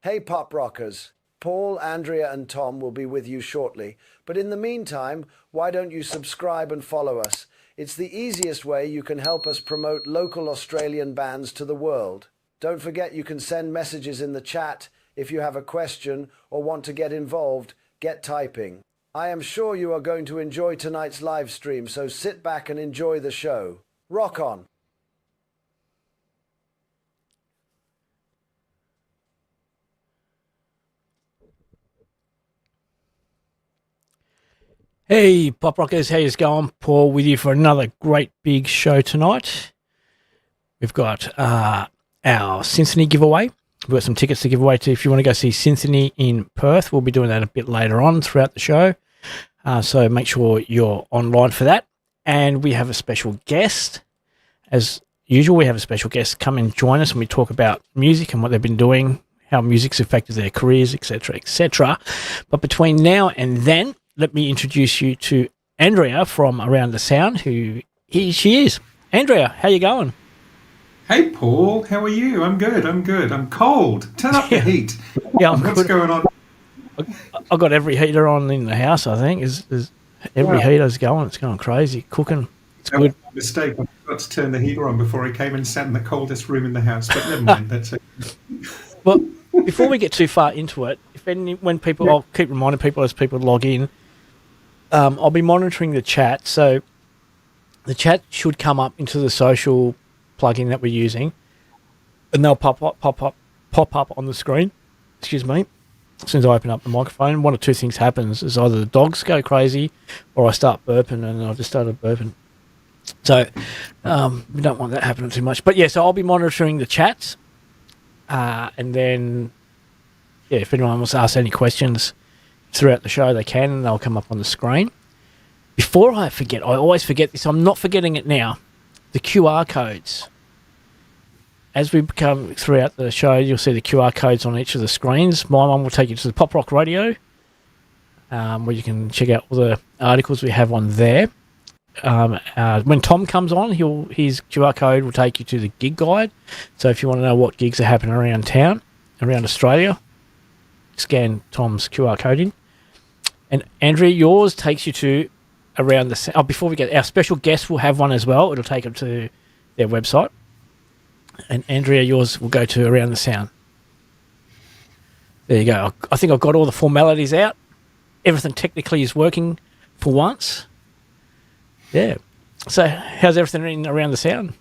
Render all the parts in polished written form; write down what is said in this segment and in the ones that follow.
Hey pop rockers, Paul, Andrea and Tom will be with you shortly, but in the meantime, why don't you subscribe and follow us? It's the easiest way you can help us promote local Australian bands to the world. Don't forget you can send messages in the chat if you have a question or want to get involved, get typing. I am sure you are going to enjoy tonight's live stream, so sit back and enjoy the show. Rock on! Hey, Pop Rockers, how's it going? Paul with you for another great big show tonight. We've got our Synthony giveaway. We've got some tickets to give away to if you want to go see Synthony in Perth. We'll be doing that a bit later on throughout the show. So make sure you're online for that. And we have a special guest. As usual, we have a special guest come and join us and we talk about music and what they've been doing, how music's affected their careers, etc., etc. But between now and then, let me introduce you to Andrea from Around the Sound, she is. Andrea, how you going? Hey, Paul. How are you? I'm good. I'm cold. Turn up the heat. Yeah, I'm What's good. going on? I've got every heater on in the house, I think. Every heater's going. It's going crazy. Cooking. It's That good. was a mistake. I forgot to turn the heater on before I came and sat in the coldest room in the house. But never mind. That's it. Well, before we get too far into it, I'll keep reminding people as people log in, I'll be monitoring the chat. So the chat should come up into the social plugin that we're using, and they'll pop up on the screen. Excuse me. As soon as I open up the microphone, one or two things happens: is either the dogs go crazy, or I start burping, and I've just started burping. So we don't want that happening too much. But yeah, so I'll be monitoring the chats, and then if anyone wants to ask any questions throughout the show, they can, and they'll come up on the screen. Before I forget, I always forget this. I'm not forgetting it now. The QR codes. As we come throughout the show, you'll see the QR codes on each of the screens. My one will take you to the Pop Rock Radio, where you can check out all the articles we have on there. When Tom comes on, his QR code will take you to the gig guide. So if you want to know what gigs are happening around town, around Australia, scan Tom's QR code in. And Andrea, yours takes you to Around the... Oh, before we get... Our special guest will have one as well. It'll take them to their website. And Andrea, yours will go to Around the Sound. There you go. I think I've got all the formalities out. Everything technically is working for once. Yeah. So how's everything Around the Sound?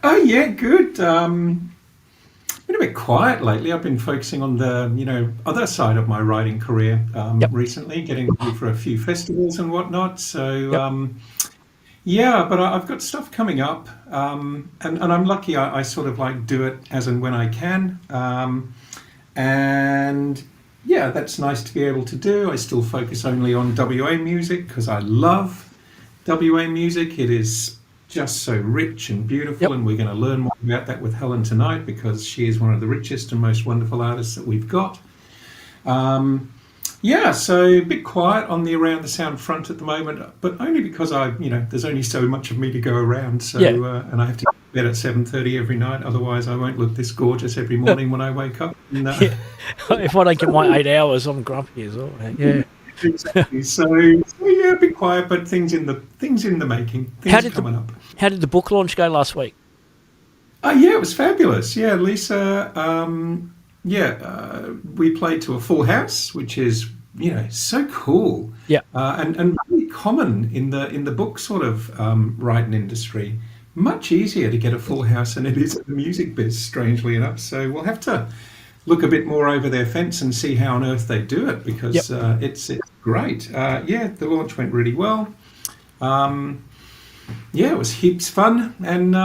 Oh, yeah, good. Been a bit quiet lately. I've been focusing on the other side of my writing career recently, getting ready for a few festivals and whatnot. So but I've got stuff coming up, and I'm lucky. I sort of like do it as and when I can, and yeah, that's nice to be able to do. I still focus only on WA music because I love WA music. It is just so rich and beautiful, and we're going to learn more about that with Helen tonight because she is one of the richest and most wonderful artists that we've got. So a bit quiet on the Around the Sound front at the moment, but only because there's only so much of me to go around. So and I have to get to bed at 7:30 every night, otherwise I won't look this gorgeous every morning when I wake up. And, If I don't get my 8 hours, I'm grumpy as well. Yeah. Exactly. So a bit quiet, but things in the making. Things coming up. How did the book launch go last week? It was fabulous. Yeah, Lisa. We played to a full house, which is so cool. Yeah. And really common in the book sort of writing industry. Much easier to get a full house than it is in the music biz, strangely enough. So we'll have to look a bit more over their fence and see how on earth they do it because it's great. The launch went really well. It was heaps fun, and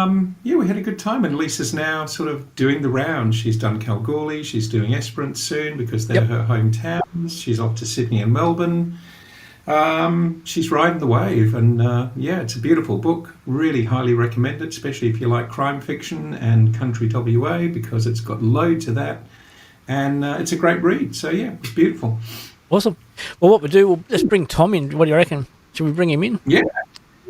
we had a good time. And Lisa's now sort of doing the round. She's done Kalgoorlie, she's doing Esperance soon because they're her hometowns. She's off to Sydney and Melbourne. She's riding the wave, and it's a beautiful book. Really highly recommend it, especially if you like crime fiction and country WA because it's got loads of that, and it's a great read. So it's beautiful. Awesome. Well, what we'll do, let's bring Tom in. What do you reckon? Should we bring him in? Yeah.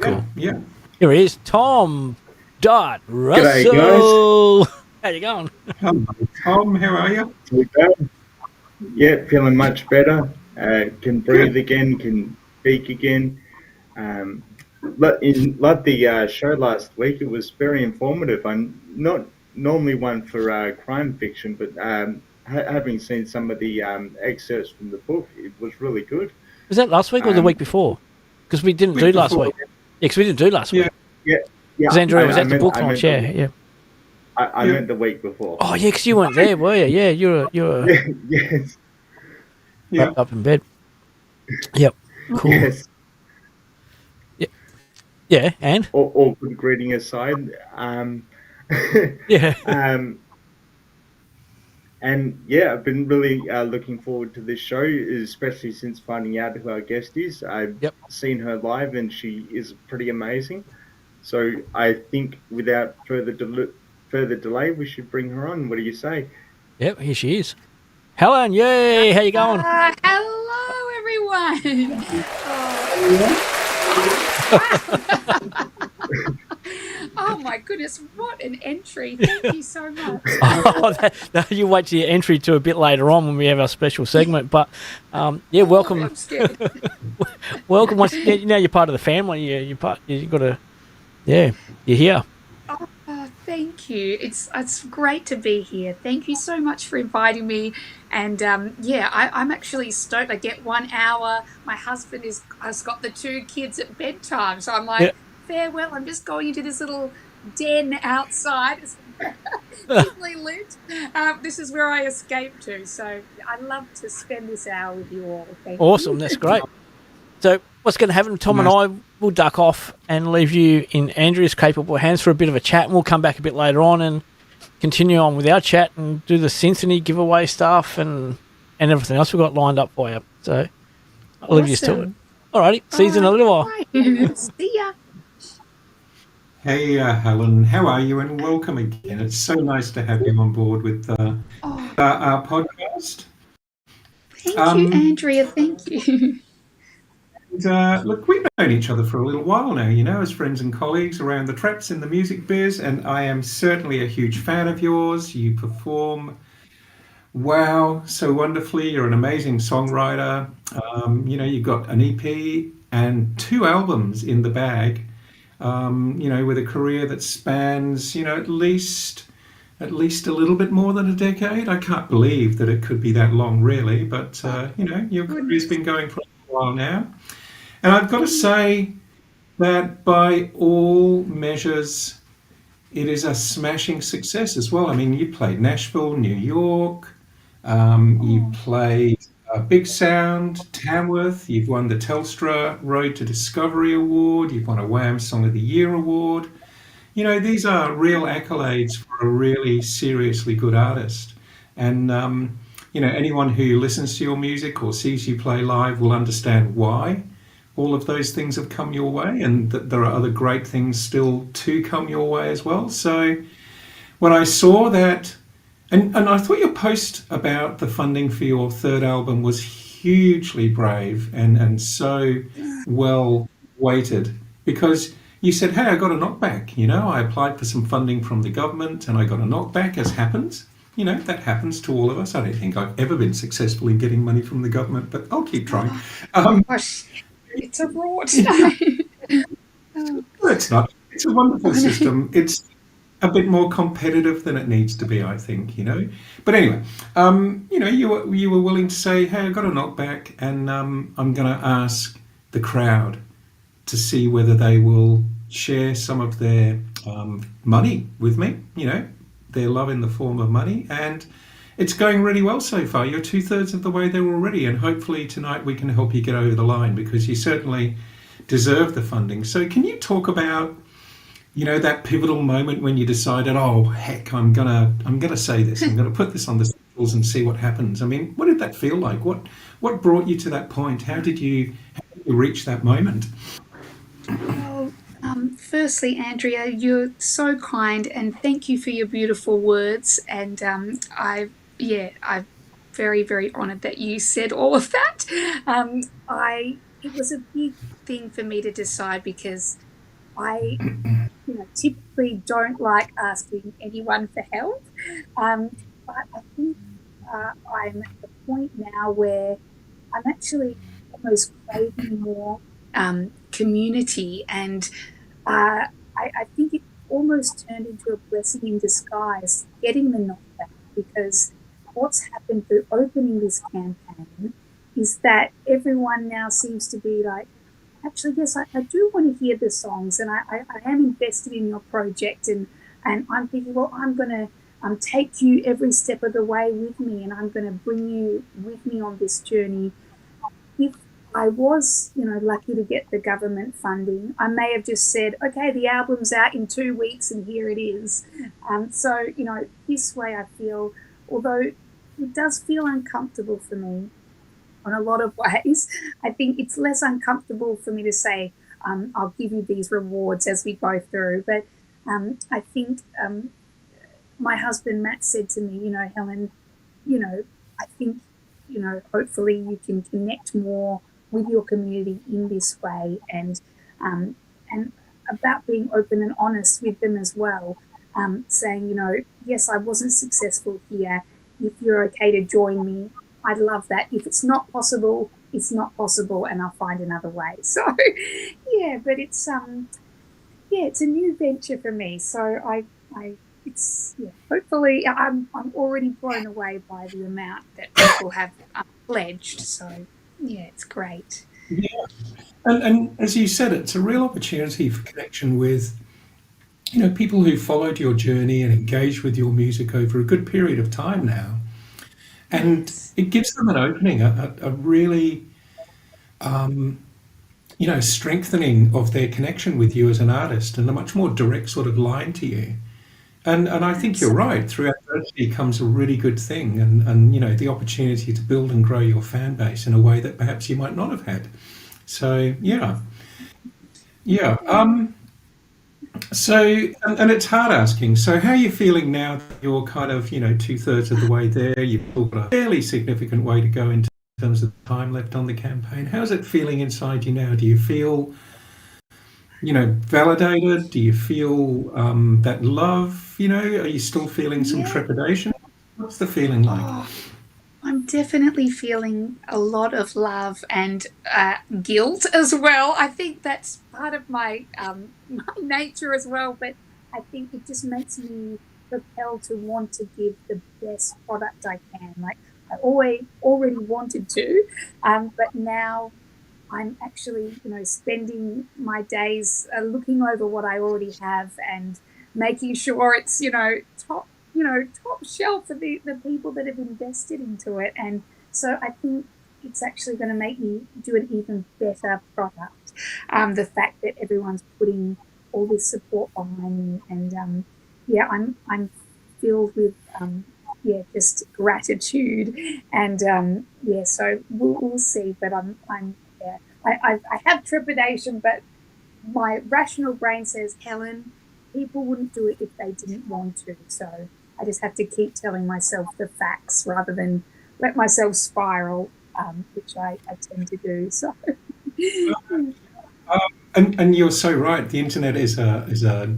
Cool. Yeah. Here he is, Tom Russell. G'day, guys. How you going? Hello, Tom. How are you? Okay. Yeah, feeling much better. Can breathe Good. again, can speak again. Um, like the show last week, it was very informative. I'm not normally one for crime fiction, but having seen some of the excerpts from the book, it was really good. Was that last week or the Um, week before? Because we didn't do Week last before. week. Yeah, because we didn't do last Yeah. week. yeah, yeah. Because Andrea was I at the meant book I launch. meant Yeah, yeah. I Yeah. meant the week before. Oh, yeah, because you weren't there, were you? Yeah, you're Yeah, yes, Yeah. wrapped up in bed. Yep. Cool. yes. Yeah. Yeah, and All good greeting aside. yeah. Um, And yeah, I've been really looking forward to this show, especially since finding out who our guest is. I've Yep. seen her live, and she is pretty amazing. So I think without further delay, we should bring her on. What do you say? Yep. Here she is. Helen, yay! How you going? Hello, everyone. Oh my goodness, what an entry. Thank you so much. You wait till your entry to a bit later on when we have our special segment. But yeah, welcome. I'm scared. Welcome. Once now you're part of the family. Yeah, you're part. You've got to. Yeah, you're here. Oh, thank you. It's great to be here. Thank you so much for inviting me. And yeah, I'm actually stoked. I get 1 hour. My husband has got the 2 kids at bedtime, so I'm like, Yeah. farewell. I'm just going into this little den outside. It's dimly lit. This is where I escape to. So I love to spend this hour with you all. Thank Awesome. you. That's great. So what's going to happen? Tom and I will duck off and leave you in Andrea's capable hands for a bit of a chat, and we'll come back a bit later on and continue on with our chat and do the Synthony giveaway stuff and everything else we've got lined up for you. So I'll leave you to it. Awesome. Alrighty. See you in a little while. Right. See ya. Hey, Helen. How are you? And welcome again. It's so nice to have you on board with Oh, our podcast. thank you, Andrea. Thank you. And, look, we've known each other for a little while now, you know, as friends and colleagues around the traps in the music biz, and I am certainly a huge fan of yours. You perform, wow, so wonderfully. You're an amazing songwriter. You know, you've got an EP and 2 albums in the bag, you know, with a career that spans, you know, at least a little bit more than a decade. I can't believe that it could be that long, really, but, you know, your career's been going for a while now. And I've got to say that by all measures, it is a smashing success as well. I mean, you played Nashville, New York, you played Big Sound, Tamworth, you've won the Telstra Road to Discovery Award, you've won a Wham Song of the Year Award. You know, these are real accolades for a really seriously good artist. And, you know, anyone who listens to your music or sees you play live will understand why all of those things have come your way, and that there are other great things still to come your way as well. So when I saw that, and I thought your post about the funding for your 3rd album was hugely brave and so well weighted, because you said, hey, I got a knockback. You know, I applied for some funding from the government and I got a knockback, as happens. You know, that happens to all of us. I don't think I've ever been successful in getting money from the government, but I'll keep trying. Gosh, it's a rort. Well, it's not. It's a wonderful system. It's a bit more competitive than it needs to be, I think, you know. But anyway, you know, you were willing to say, hey, I got a knockback, and I'm going to ask the crowd to see whether they will share some of their money with me, you know, their love in the form of money. And it's going really well so far. You're 2/3 of the way there already, and hopefully tonight we can help you get over the line, because you certainly deserve the funding. So can you talk about, you know, that pivotal moment when you decided, oh heck, I'm gonna say this, I'm gonna put this on the socials and see what happens? I mean, what did that feel like? What brought you to that point? How did you reach that moment? Well, firstly, Andrea, you're so kind, and thank you for your beautiful words. And I'm very, very honoured that you said all of that. It was a big thing for me to decide, because I, typically don't like asking anyone for help. But I think I'm at the point now where I'm actually almost craving more community, and I think it almost turned into a blessing in disguise getting the knockback, because what's happened through opening this campaign is that everyone now seems to be like, actually, yes, I do want to hear the songs, and I am invested in your project, and I'm thinking, well, I'm going to take you every step of the way with me, and I'm going to bring you with me on this journey. If I was, lucky to get the government funding, I may have just said, okay, the album's out in 2 weeks and here it is. So, this way I feel, although it does feel uncomfortable for me on a lot of ways, I think it's less uncomfortable for me to say, I'll give you these rewards as we go through. But I think my husband, Matt, said to me, Helen, I think, hopefully you can connect more with your community in this way, and about being open and honest with them as well, saying, yes, I wasn't successful here. If you're okay to join me, I'd love that. If it's not possible, it's not possible, and I'll find another way. So, yeah, but it's it's a new venture for me. So hopefully I'm already blown away by the amount that people have pledged. So yeah, it's great. Yeah, and as you said, it's a real opportunity for connection with people who followed your journey and engaged with your music over a good period of time now, and Yes. it gives them an opening, a really strengthening of their connection with you as an artist, and a much more direct sort of line to you. And I think you're Absolutely. right. Through adversity comes a really good thing, and the opportunity to build and grow your fan base in a way that perhaps you might not have had. So yeah, yeah. So and it's hard asking. So how are you feeling now that you're kind of 2/3 of the way there? You've still got a fairly significant way to go in terms of time left on the campaign. How's it feeling inside you now? Do you feel validated? Do you feel that love? Are you still feeling some Yeah. trepidation? What's the feeling like? Oh, I'm definitely feeling a lot of love and guilt as well. I think that's part of my my nature as well, but I think it just makes me propelled to want to give the best product I can. Like I always already wanted to, but now I'm actually, spending my days looking over what I already have and making sure it's, top shelf for the people that have invested into it. And so I think it's actually going to make me do an even better product. The fact that everyone's putting all this support behind me, and I'm filled with just gratitude, and so we'll see. But I'm yeah, I have trepidation, but my rational brain says, Helen, people wouldn't do it if they didn't want to. So I just have to keep telling myself the facts rather than let myself spiral, which I tend to do. So, And you're so right. The internet is a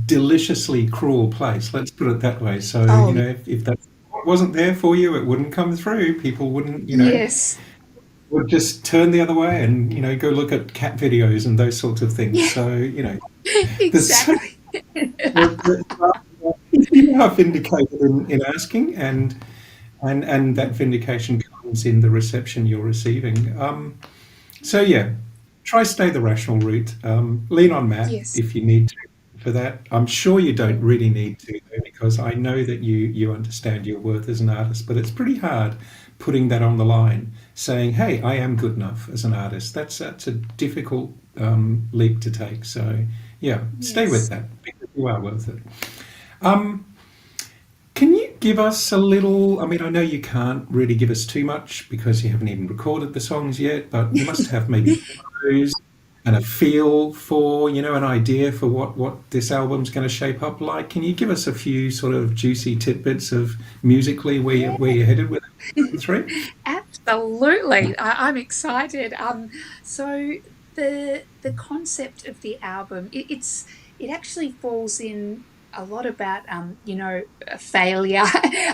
deliciously cruel place. Let's put it that way. So oh, if that wasn't there for you, it wouldn't come through. People wouldn't yes. would just turn the other way and go look at cat videos and those sorts of things. Yeah, So there's exactly. you are vindicated in asking, and that vindication comes in the reception you're receiving. So yeah, try stay the rational route. Lean on Matt Yes. if you need to for that. I'm sure you don't really need to though, because I know that you understand your worth as an artist, but it's pretty hard putting that on the line, saying, "Hey, I am good enough as an artist." That's a difficult leap to take. So yeah, stay with Yes. that because you are worth it. Um, can you give us a little? I mean, I know you can't really give us too much because you haven't even recorded the songs yet, but you must have maybe demos and a feel for, an idea for what this album's going to shape up like. Can you give us a few sort of juicy tidbits of musically where you're headed with it? Three? Absolutely. I'm excited. So the concept of the album, it actually falls in a lot about a failure.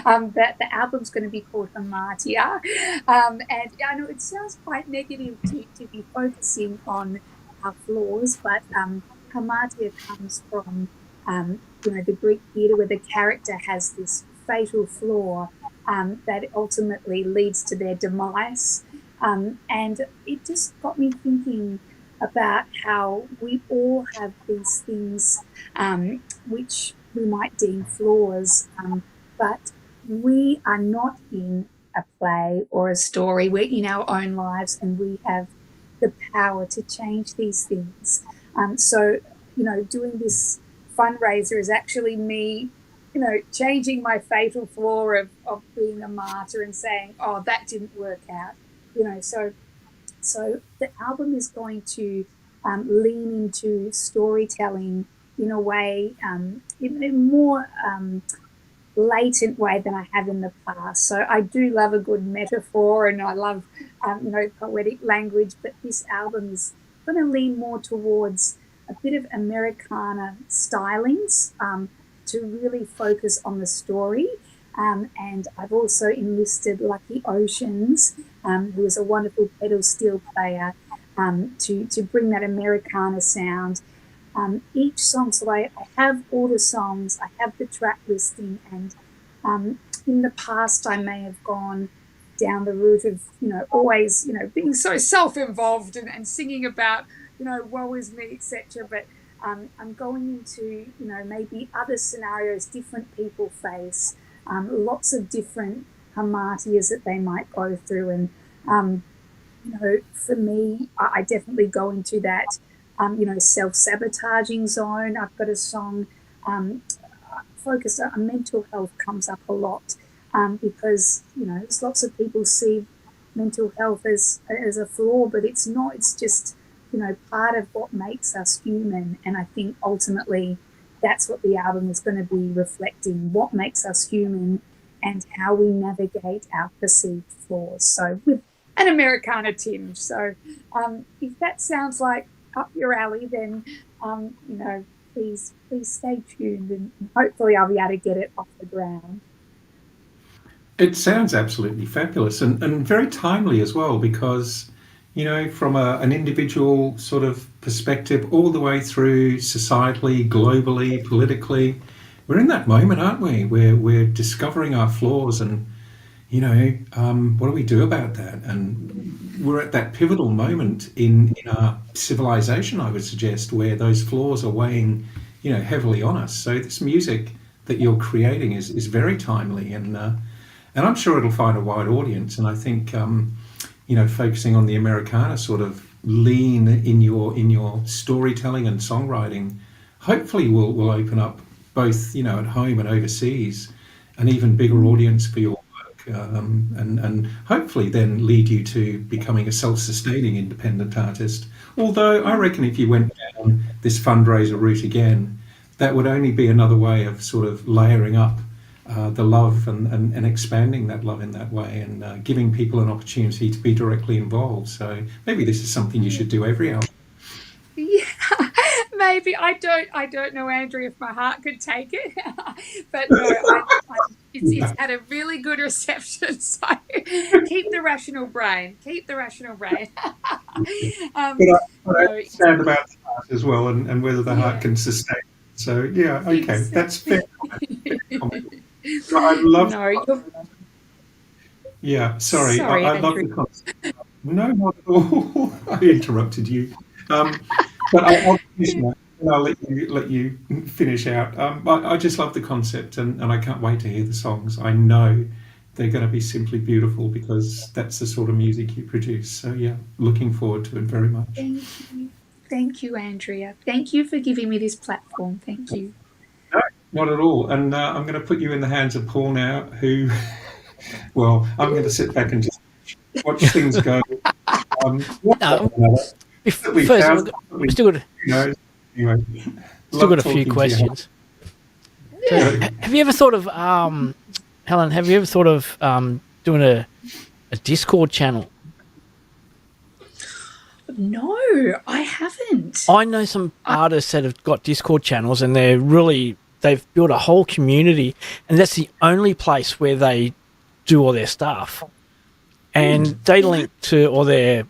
That the album's going to be called Hamartia, and I know it sounds quite negative to be focusing on our flaws, but Hamartia comes from the Greek theatre, where the character has this fatal flaw that ultimately leads to their demise. And it just got me thinking about how we all have these things which we might deem flaws, but we are not in a play or a story. We're in our own lives, and we have the power to change these things. So, doing this fundraiser is actually me, changing my fatal flaw of being a martyr and saying, oh, that didn't work out. So the album is going to lean into storytelling in a way, in a more latent way than I have in the past. So I do love a good metaphor, and I love, poetic language, but this album is going to lean more towards a bit of Americana stylings to really focus on the story. And I've also enlisted Lucky Oceans, who is a wonderful pedal steel player, to bring that Americana sound. Each song, so I have all the songs, I have the track listing, and in the past I may have gone down the route of, always, being so self-involved and singing about, woe is me, etc. But I'm going into, maybe other scenarios different people face, lots of different hamartias that they might go through. And, for me, I definitely go into that, self-sabotaging zone. I've got a song focused on mental health, comes up a lot because, there's lots of people see mental health as a flaw, but it's not. It's just, part of what makes us human. And I think ultimately that's what the album is going to be reflecting, what makes us human and how we navigate our perceived flaws. So with an Americana tinge. So if that sounds like up your alley, then, please stay tuned, and hopefully I'll be able to get it off the ground. It sounds absolutely fabulous and very timely as well, because, from an individual sort of perspective all the way through societally, globally, politically, we're in that moment, aren't we, where we're discovering our flaws and, what do we do about that? And we're at that pivotal moment in our civilization, I would suggest, where those flaws are weighing, heavily on us. So this music that you're creating is very timely, and I'm sure it'll find a wide audience. And I think, focusing on the Americana sort of lean in your storytelling and songwriting, hopefully will open up both, at home and overseas, an even bigger audience for your work, and hopefully then lead you to becoming a self-sustaining independent artist. Although I reckon if you went down this fundraiser route again, that would only be another way of sort of layering up the love and expanding that love in that way, and giving people an opportunity to be directly involved. So maybe this is something you should do every album. Yeah, maybe. I don't know, Andrea, if my heart could take it, but no, it's had a really good reception. So keep the rational brain. But I understand about the heart as well, and whether the heart can sustain it. So yeah, okay, exactly. That's fair. I love. Yeah, sorry, I love the concept. No, not at all. I interrupted you. But I'll finish now, and I'll let you finish out. I just love the concept, and I can't wait to hear the songs. I know they're going to be simply beautiful, because that's the sort of music you produce. So yeah, looking forward to it very much. Thank you, Andrea. Thank you for giving me this platform. Thank you. No, not at all. And I'm going to put you in the hands of Paul now, who, well, I'm going to sit back and just watch things go. First, we've still got a few questions. So, have you ever thought of, Helen, doing a Discord channel? No, I haven't. I know some artists that have got Discord channels, and they've built a whole community, and that's the only place where they do all their stuff. And they link to all their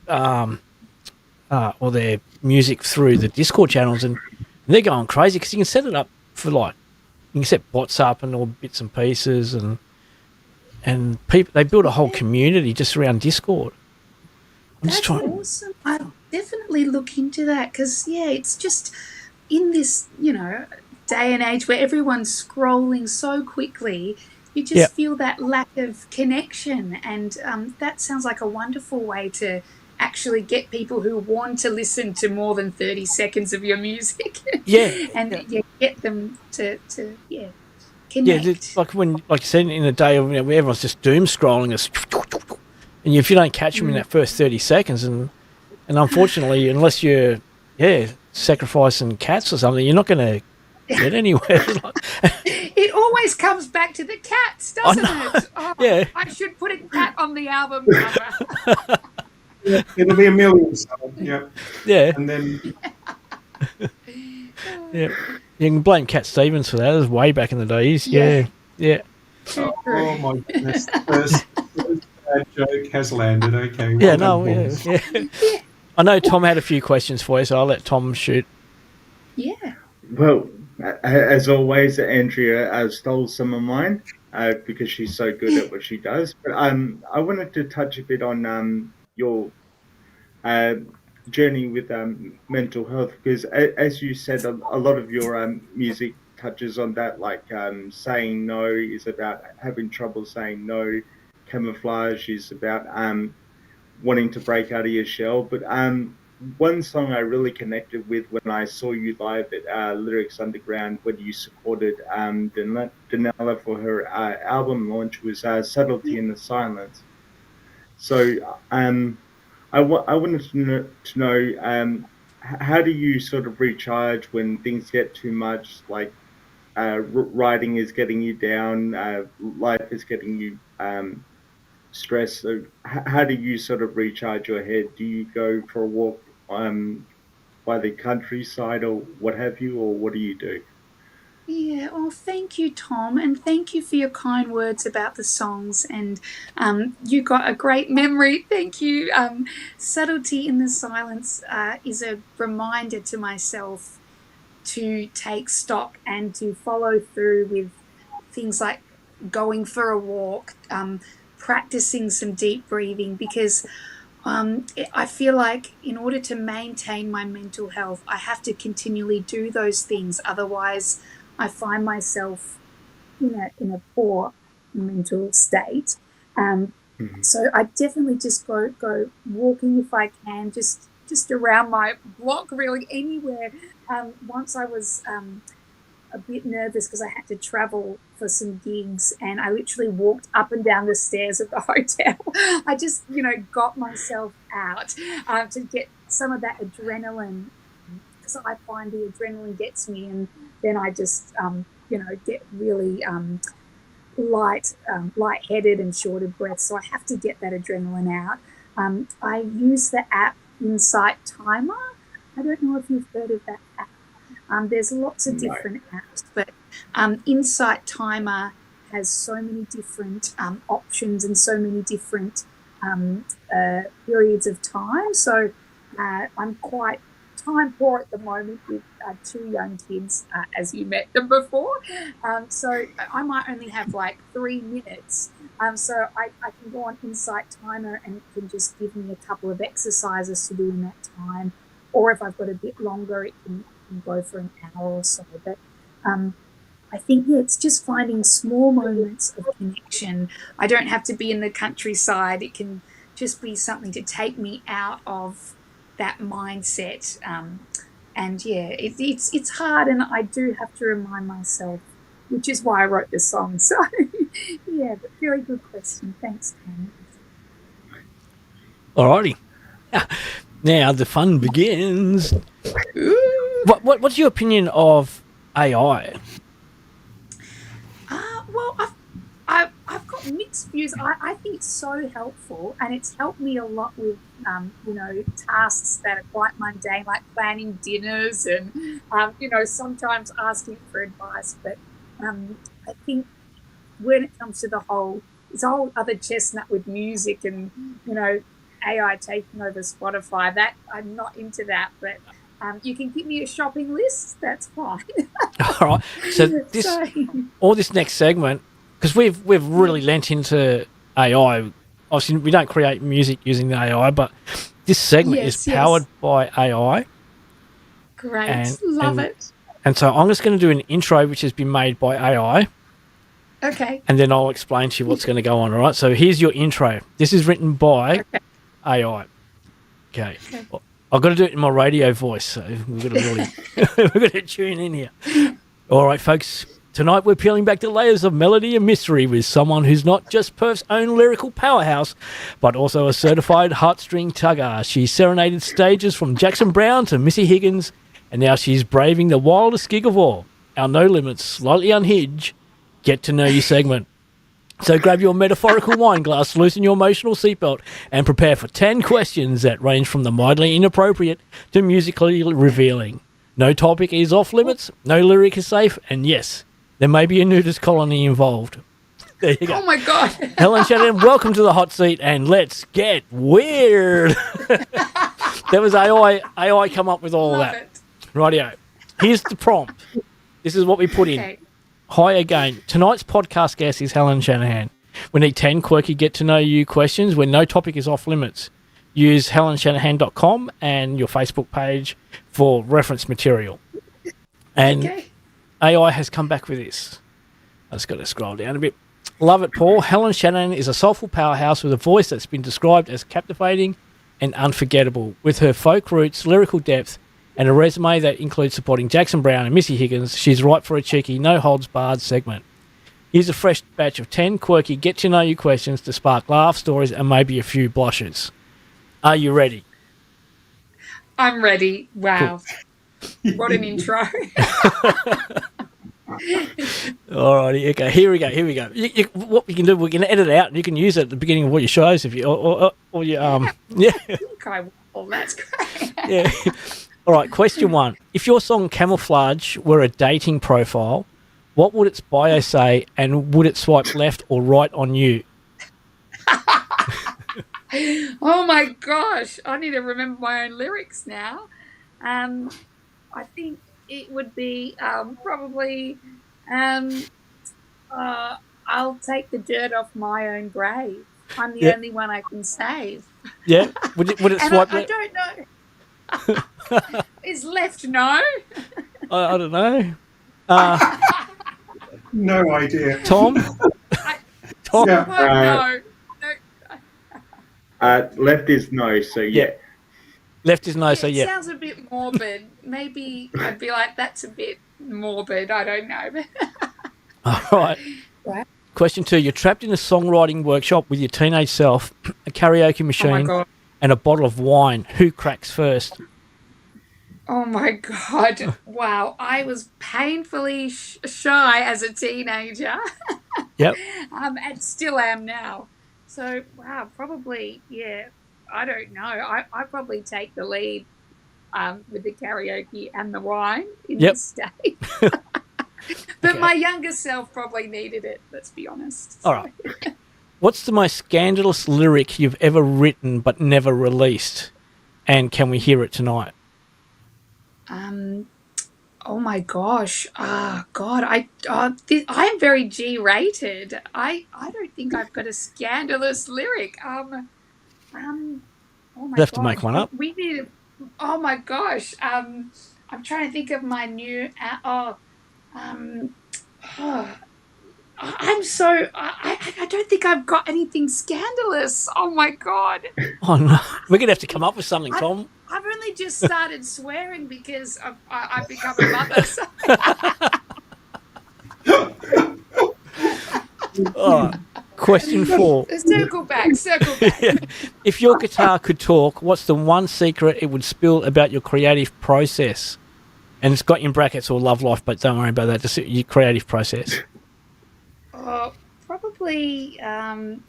music through the Discord channels, and they're going crazy because you can set it up for you can set bots up and all bits and pieces, and people, they build a whole community just around Discord. That's awesome. I'll definitely look into that because, it's just in this, day and age where everyone's scrolling so quickly, you just feel that lack of connection. And that sounds like a wonderful way to actually get people who want to listen to more than 30 seconds of your music. And get them to connect. Yeah, like you said, in a day where everyone's just doom scrolling, and if you don't catch them in that first 30 seconds, and unfortunately, unless you're sacrificing cats or something, you're not going to get anywhere. It always comes back to the cats, doesn't it? Oh, I should put a cat on the album cover. It'll be a million. Yeah. And then you can blame Cat Stevens for that. It was way back in the days. Yeah. Oh my goodness. First bad joke has landed. Okay. I know Tom had a few questions for you, so I'll let Tom shoot. Yeah. Well, as always, Andrea stole some of mine because she's so good at what she does. But I wanted to touch a bit on your journey with mental health, because as you said, a lot of your music touches on that, like saying no is about having trouble saying no, camouflage is about wanting to break out of your shell. But one song I really connected with when I saw you live at Lyrics Underground, when you supported Danella for her album launch, was Subtlety in the Silence. So I wanted to know how do you sort of recharge when things get too much, like writing is getting you down, life is getting you stressed. So how do you sort of recharge your head? Do you go for a walk by the countryside or what have you, or what do you do? Yeah, well, thank you, Tom, and thank you for your kind words about the songs. And you got a great memory. Thank you. Subtlety in the Silence is a reminder to myself to take stock and to follow through with things like going for a walk, practicing some deep breathing, because I feel like in order to maintain my mental health, I have to continually do those things. Otherwise, I find myself in a poor mental state. So I definitely just go walking if I can, just around my block, really anywhere. Once I was a bit nervous because I had to travel for some gigs, and I literally walked up and down the stairs of the hotel. I just, got myself out to get some of that adrenaline, because I find the adrenaline gets me, and then I just, get really lightheaded and short of breath. So I have to get that adrenaline out. I use the app Insight Timer. I don't know if you've heard of that app. There's lots of different apps, but Insight Timer has so many different options and so many different periods of time. So I'm quite time poor at the moment with two young kids, as you met them before. So I might only have like 3 minutes. So I can go on Insight Timer, and it can just give me a couple of exercises to do in that time. Or if I've got a bit longer, it can go for an hour or so. But I think, it's just finding small moments of connection. I don't have to be in the countryside. It can just be something to take me out of that mindset. It's hard, and I do have to remind myself, which is why I wrote this song. So, but very good question. Thanks, Tom. Alrighty. Now the fun begins. What's your opinion of AI? Well, I've got mixed mixed views. I think it's so helpful, and it's helped me a lot with, tasks that are quite mundane, like planning dinners and, sometimes asking for advice. But I think when it comes to this whole other chestnut with music and, AI taking over Spotify, that I'm not into that. But you can give me a shopping list, that's fine. All right. So this next segment, because we've really lent into AI. Obviously, we don't create music using the AI, but this segment is powered by AI. Great, love it. And so I'm just going to do an intro, which has been made by AI. Okay. And then I'll explain to you what's going to go on. All right. So here's your intro. This is written by AI. Okay. Well, I've got to do it in my radio voice, so we've got to really we've got to tune in here. All right, folks. Tonight we're peeling back the layers of melody and mystery with someone who's not just Perth's own lyrical powerhouse, but also a certified heartstring tugger. She serenaded stages from Jackson Browne to Missy Higgins, and now she's braving the wildest gig of all, our No Limits, Slightly Unhinged, Get to Know You segment. So grab your metaphorical wine glass, loosen your emotional seatbelt, and prepare for 10 questions that range from the mildly inappropriate to musically revealing. No topic is off limits, no lyric is safe, and yes, there may be a nudist colony involved. There you go. Oh my God. Helen Shanahan, welcome to the hot seat, and let's get weird. There was AI come up with all Love that. It. Rightio. Here's the prompt. This is what we put in. Hi again. Tonight's podcast guest is Helen Shanahan. We need 10 quirky get-to-know-you questions where no topic is off limits. Use helenshanahan.com and your Facebook page for reference material. And AI has come back with this. I just got to scroll down a bit. Love it, Paul. Helen Shanahan is a soulful powerhouse with a voice that's been described as captivating and unforgettable. With her folk roots, lyrical depth, and a resume that includes supporting Jackson Browne and Missy Higgins, she's ripe for a cheeky, no-holds-barred segment. Here's a fresh batch of 10 quirky get-to-know-you questions to spark laughs, stories, and maybe a few blushes. Are you ready? I'm ready. Wow. Cool. What an intro. Alrighty, okay, here we go. What we can do, we can edit it out and you can use it at the beginning of all your shows if you, or you, yeah. Okay, well, that's great. Yeah. All right, question 1. If your song Camouflage were a dating profile, what would its bio say, and would it swipe left or right on you? Oh my gosh, I need to remember my own lyrics now. I think it would be probably I'll take the dirt off my own grave. I'm the only one I can save. Yeah, would it swipe left? I don't know. Is left no? I don't know. No idea. Tom? Tom? Yeah. No. Left is no, so yeah. Left is no, so It yeah. sounds a bit morbid. Maybe I'd be like, that's a bit morbid. I don't know. All right. Question 2. You're trapped in a songwriting workshop with your teenage self, a karaoke machine, and a bottle of wine. Who cracks first? Oh my God. Wow. I was painfully shy as a teenager. Yep. And still am now. So, wow, probably, yeah, I don't know. I probably take the lead with the karaoke and the wine in this state. But my younger self probably needed it, let's be honest. All right. What's the most scandalous lyric you've ever written but never released? And can we hear it tonight? Oh my gosh. God, I'm very G-rated. I don't think I've got a scandalous lyric. Oh my You'll have to make one up. We need. Oh my gosh. I'm trying to think of my new. I'm so. I don't think I've got anything scandalous. Oh my God. Oh no, we're gonna have to come up with something, Tom. I've only just started swearing because I've become a mother. So. All right. Question 4. Circle back. Yeah. If your guitar could talk, what's the one secret it would spill about your creative process? And it's got in brackets or love life, but don't worry about that. Just your creative process. Probably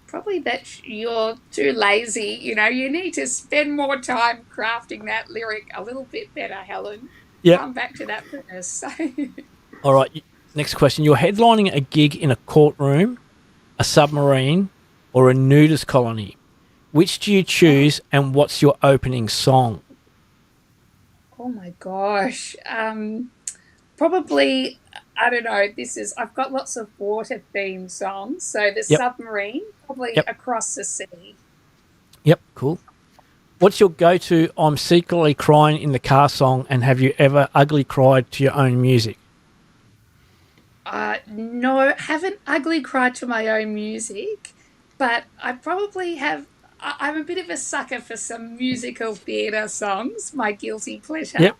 probably that you're too lazy. You need to spend more time crafting that lyric a little bit better, Helen. Yep. Come back to that first. All right. Next question. You're headlining a gig in a courtroom, a submarine, or a nudist colony. Which do you choose, and what's your opening song? Oh my gosh. Probably, I don't know. I've got lots of water themed songs. So the submarine, probably Across the Sea. Yep, cool. What's your go-to I'm secretly crying in the car song, and have you ever ugly cried to your own music? No, haven't ugly cried to my own music, but I probably have. I'm a bit of a sucker for some musical theatre songs, my guilty pleasure. Yep.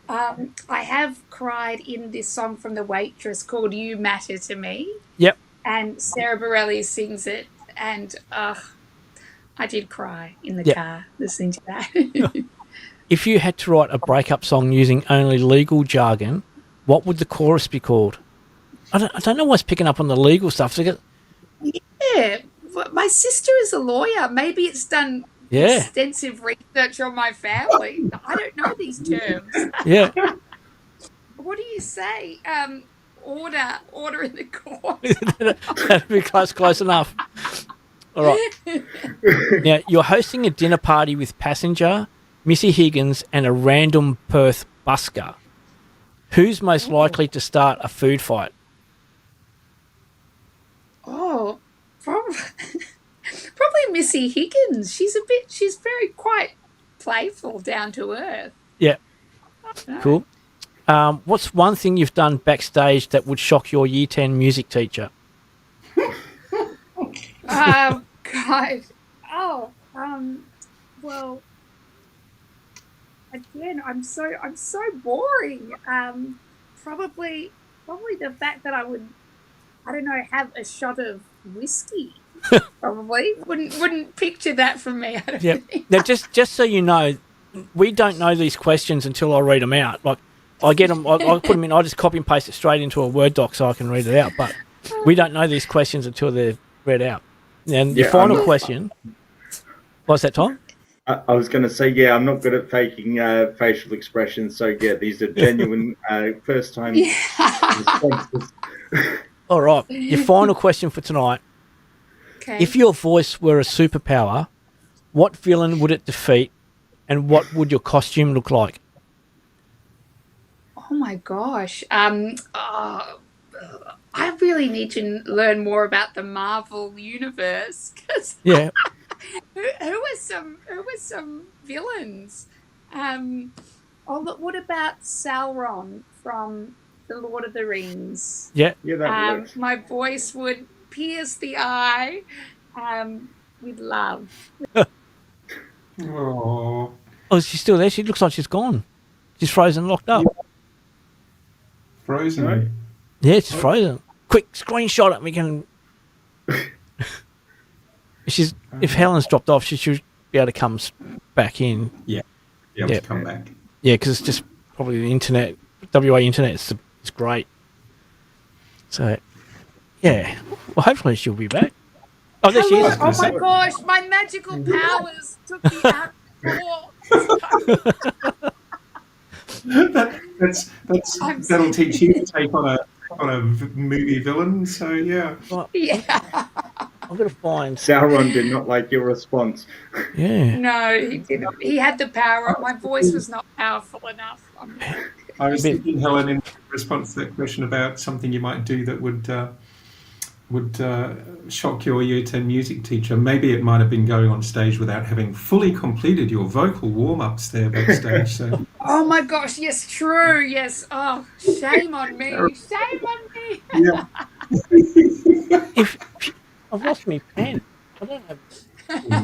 I have cried in this song from The Waitress called You Matter to Me. Yep. And Sarah Bareilles sings it, and I did cry in the car listening to that. If you had to write a breakup song using only legal jargon, what would the chorus be called? I don't know what's picking up on the legal stuff. Yeah, my sister is a lawyer. Maybe it's done extensive research on my family. I don't know these terms. Yeah. What do you say? Order in the court. That'd be close enough. All right. Now, you're hosting a dinner party with Passenger, Missy Higgins, and a random Perth busker. Who's most likely to start a food fight? Oh, probably Missy Higgins. She's very quite playful, down to earth. Yeah. Cool. What's one thing you've done backstage that would shock your Year 10 music teacher? God. Oh, well, again, I'm so boring. Probably the fact that I would, I don't know, have a shot of whiskey. Probably wouldn't picture that from me. I don't think. Now, just so you know, we don't know these questions until I read them out. Like, I get them, I put them in, I just copy and paste it straight into a Word doc so I can read it out. But we don't know these questions until they're read out. And the final question, what's that, Tom? I was going to say, I'm not good at faking facial expressions. So, these are genuine first-time responses. All right. Your final question for tonight. Okay. If your voice were a superpower, what villain would it defeat, and what would your costume look like? Oh my gosh. I really need to learn more about the Marvel universe. Yeah. who are some villains? What about Sauron from The Lord of the Rings? Yeah. Yeah, that works. My voice would pierce the eye with love. Oh, She's still there. She looks like she's gone. She's frozen, locked up. frozen. Right. Yeah, she's frozen. Quick, screenshot it. We can. If Helen's dropped off, she should be able to come back in. Yeah, to come back. Yeah, because it's just probably the internet. WA internet is great. So, yeah. Well, hopefully she'll be back. Oh, there she is. Oh my gosh, my magical powers took me out before. That'll teach you to take on a movie villain. So yeah. Yeah. I'm going to find. Sauron did not like your response. Yeah. No, he didn't. He had the power. My voice was not powerful enough. I was thinking, Helen, in response to that question about something you might do that would shock your Year 10 music teacher. Maybe it might have been going on stage without having fully completed your vocal warm-ups there backstage. So. Oh my gosh, yes, true, yes. Oh, shame on me. Shame on me. Yeah. I've lost my pen. I don't have.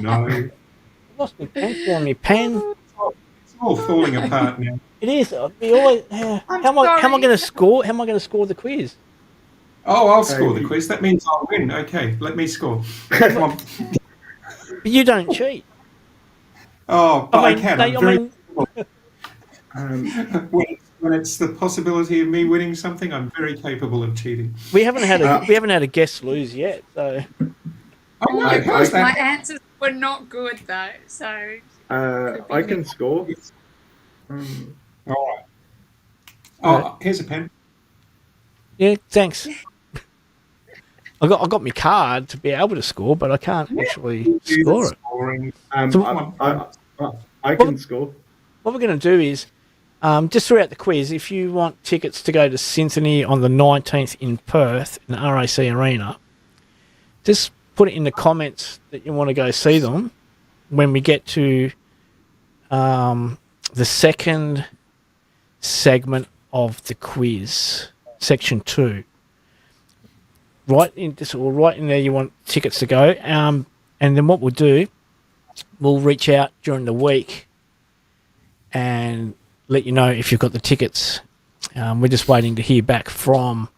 No. I've lost my pencil and my pen. It's all falling apart now. It is. How am I going to score? How am I going to score the quiz? Oh, I'll score the quiz. That means I'll win. Okay, let me score. Come on. But you don't cheat. Oh, but I can. when it's the possibility of me winning something, I'm very capable of cheating. We haven't had a guest lose yet, so Oh, I- yeah, how's My that? answers were not good though, so I can score. Um, All right. Oh, here's a pen. yeah, thanks. I got my card to be able to score, but I can't actually score it. Scoring. So- I can score. What we're going to do is, just throughout the quiz, if you want tickets to go to Synthony on the 19th in Perth in the RAC Arena, just put it in the comments that you want to go see them when we get to the second segment of the quiz, section 2. Right in there, you want tickets to go, and then what we'll do, we'll reach out during the week and let you know if you've got the tickets. We're just waiting to hear back from